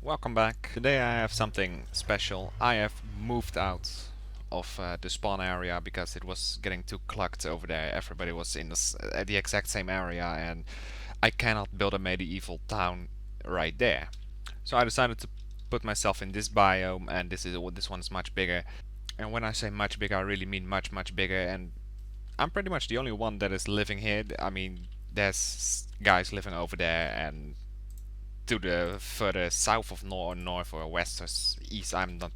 Welcome back. Today I have something special. I have moved out of the spawn area because it was getting too clucked over there. Everybody was in the exact same area and I cannot build a medieval town right there. So I decided to put myself in this biome, and this one is much bigger. And when I say much bigger, I really mean much bigger, and I'm pretty much the only one that is living here. I mean, there's guys living over there and to the further south of north or west or east. I'm not.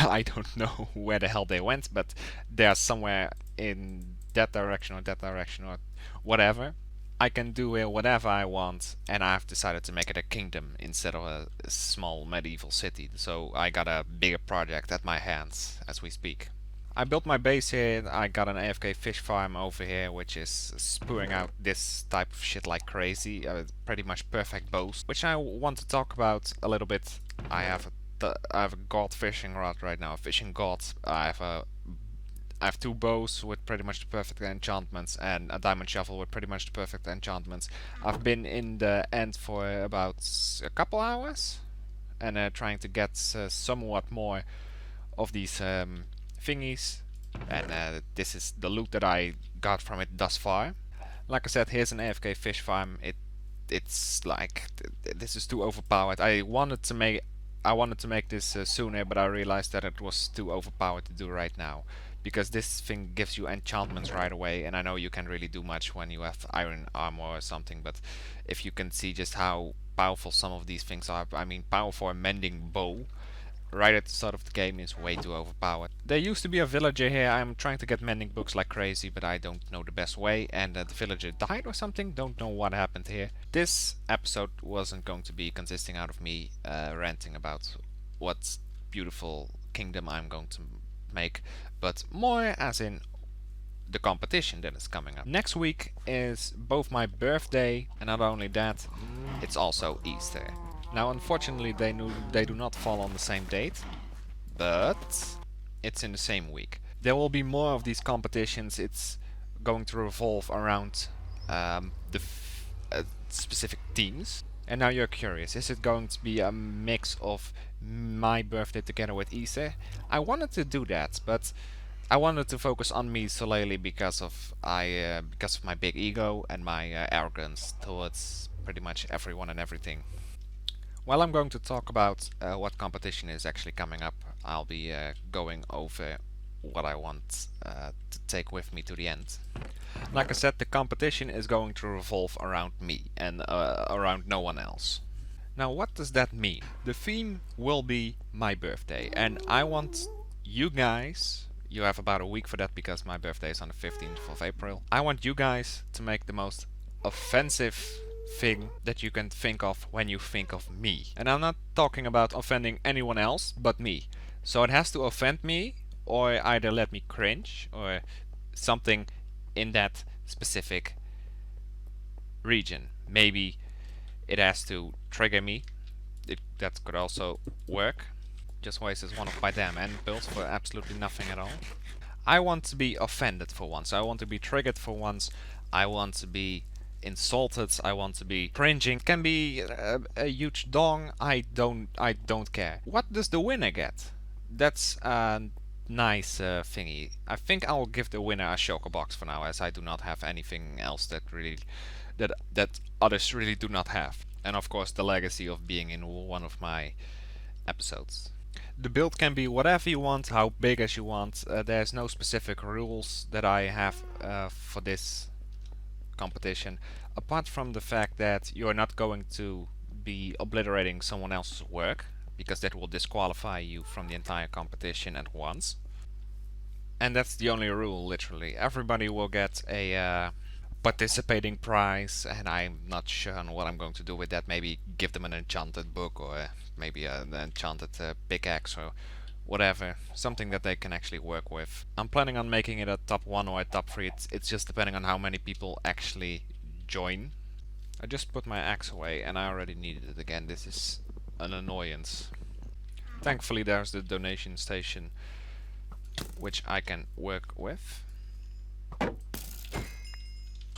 I don't know where the hell they went, but they're somewhere in that direction or whatever. I can do here whatever I want, and I've decided to make it a kingdom instead of a small medieval city. So I got a bigger project at my hands as we speak. I built my base here. I got an AFK fish farm over here, which is spewing out this type of shit like crazy. Pretty much perfect bows, which I want to talk about a little bit. I have a god fishing rod right now, a fishing god. I have two bows with pretty much the perfect enchantments and a diamond shovel with pretty much the perfect enchantments. I've been in the end for about a couple hours and trying to get somewhat more of these thingies, and this is the loot that I got from it thus far. Like I said, here's an AFK fish farm. It's like this is too overpowered. I wanted to make this sooner, but I realized that it was too overpowered to do right now, because this thing gives you enchantments right away, and I know you can't really do much when you have iron armor or something, but if you can see just how powerful some of these things are, I mean, power for a mending bow right at the start of the game is way too overpowered. There used to be a villager here. I'm trying to get mending books like crazy, but I don't know the best way, and the villager died or something. Don't know what happened here. This episode wasn't going to be consisting out of me ranting about what beautiful kingdom I'm going to make, but more as in the competition that is coming up. Next week is both my birthday, and not only that, it's also Easter. Now, unfortunately, they do not fall on the same date, but it's in the same week. There will be more of these competitions. It's going to revolve around specific teams. And now you're curious, is it going to be a mix of my birthday together with Easter? I wanted to do that, but I wanted to focus on me solely because of my big ego and my arrogance towards pretty much everyone and everything. While I'm going to talk about what competition is actually coming up, I'll be going over what I want to take with me to the end. Like I said, the competition is going to revolve around me and around no one else. Now, what does that mean? The theme will be my birthday, and I want you guys, you have about a week for that because my birthday is on the 15th of April. I want you guys to make the most offensive thing that you can think of when you think of me. And I'm not talking about offending anyone else but me. So it has to offend me, or either let me cringe, or something in that specific region. Maybe it has to trigger me. That could also work. Just wasted one of my damn end builds for absolutely nothing at all. I want to be offended for once. I want to be triggered for once. I want to be insulted. I want to be cringing. It can be a huge dong. I don't care. What does the winner get? That's a nice thingy. I think I'll give the winner a shulker box for now, as I do not have anything else that others really do not have. And of course, the legacy of being in one of my episodes. The build can be whatever you want, how big as you want. There's no specific rules that I have for this competition, apart from the fact that you're not going to be obliterating someone else's work, because that will disqualify you from the entire competition at once. And that's the only rule, literally. Everybody will get a participating prize, and I'm not sure on what I'm going to do with that. Maybe give them an enchanted book, or maybe an enchanted pickaxe, or whatever, something that they can actually work with. I'm planning on making it a top 1 or a top 3, it's just depending on how many people actually join. I just put my axe away and I already needed it again. This is an annoyance. Thankfully there's the donation station, which I can work with. It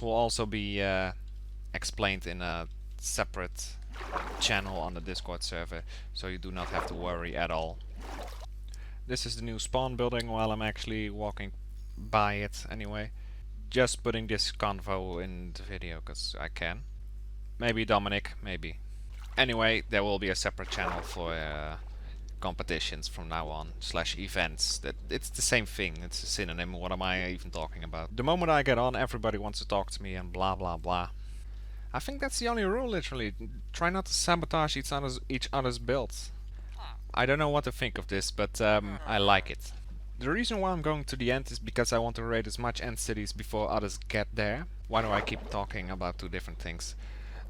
will also be explained in a separate channel on the Discord server, so you do not have to worry at all. This is the new spawn building while I'm actually walking by it anyway. Just putting this convo in the video because I can. Maybe Dominic, maybe. Anyway, there will be a separate channel for competitions from now on, / events. It's the same thing, it's a synonym. What am I even talking about? The moment I get on, everybody wants to talk to me and blah blah blah. I think that's the only rule, literally. Try not to sabotage each other's builds. I don't know what to think of this, but I like it. The reason why I'm going to the end is because I want to raid as much end cities before others get there. Why do I keep talking about two different things?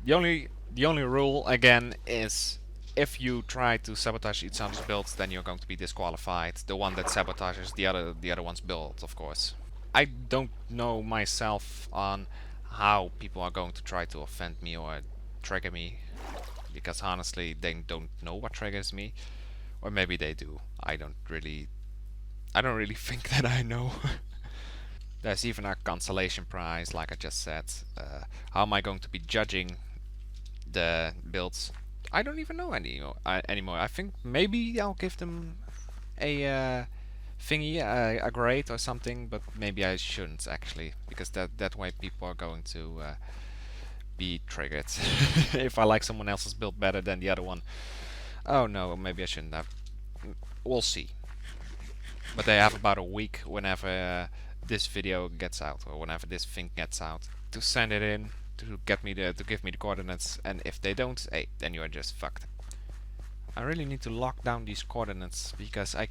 The only rule again is if you try to sabotage each other's builds, then you're going to be disqualified. The one that sabotages the other one's build, of course. I don't know myself on how people are going to try to offend me or trigger me, because honestly they don't know what triggers me, or maybe they do. I don't really think that I know. There's even a consolation prize, like I just said. How am I going to be judging the builds? I don't even know anymore. I think maybe I'll give them a thingy, a grade or something, but maybe I shouldn't actually, because that way people are going to be triggered if I like someone else's build better than the other one. Oh no, maybe I shouldn't have. We'll see. But they have about a week whenever this video gets out, or whenever this thing gets out, to send it in, to give me the coordinates, and if they don't, hey, then you are just fucked. I really need to lock down these coordinates because I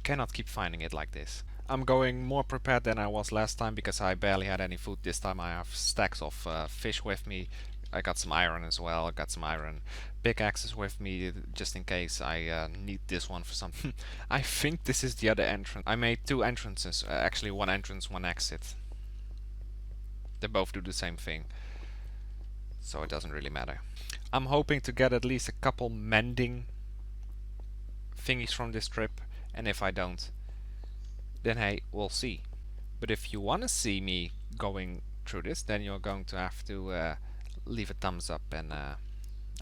cannot keep finding it like this. I'm going more prepared than I was last time because I barely had any food. This time I have stacks of fish with me. I got some iron as well. I got some iron pickaxes with me just in case I need this one for something. I think this is the other entrance. I made two entrances. Actually, one entrance, one exit. They both do the same thing, so it doesn't really matter. I'm hoping to get at least a couple mending thingies from this trip, and if I don't, then hey, we'll see. But if you want to see me going through this, then you're going to have to leave a thumbs up and a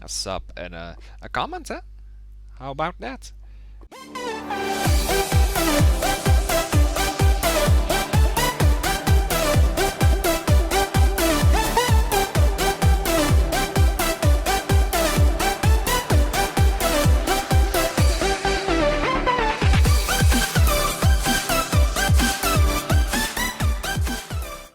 sub and a comment, huh? How about that?